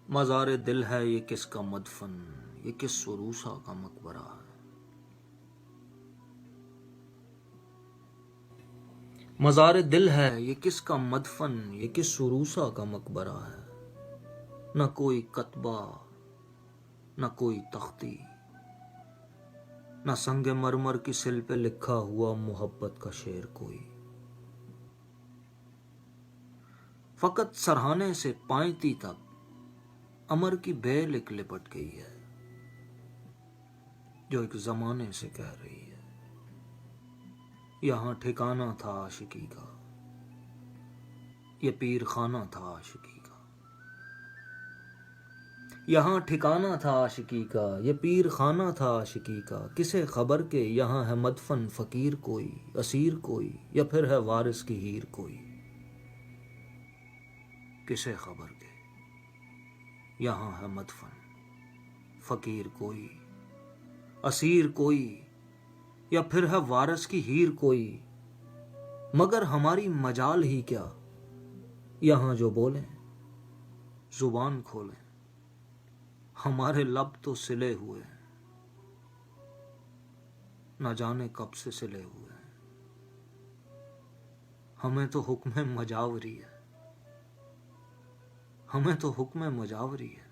मज़ार दिल है ये किसका मदफन, ये किस सुरूसा का मकबरा है। मज़ार दिल है ये किसका मदफन, ये किस सुरूसा का मकबरा है। न कोई कतबा न कोई तख्ती, न संगे मरमर की सिल पे लिखा हुआ मोहब्बत का शेर कोई। फकत सरहाने से पायती तक अमर की बेल एक लिपट गई है, जो एक जमाने से कह रही है यहां ठिकाना था आशिकी का, ये पीर खाना था आशिकी का। यहाँ ठिकाना था आशिकी का, ये पीर खाना था आशिकी का। किसे खबर के यहाँ है मदफन फकीर कोई, असीर कोई, या फिर है वारिस की हीर कोई। किसे खबर के यहाँ है मदफन फकीर कोई, असीर कोई, या फिर है वारिस की हीर कोई। मगर हमारी मजाल ही क्या, यहाँ जो बोलें जुबान खोलें। हमारे लब तो सिले हुए हैं, न जाने कब से सिले हुए हैं। हमें तो हुक्म मजावरी है, हमें तो हुक्म मजावरी है।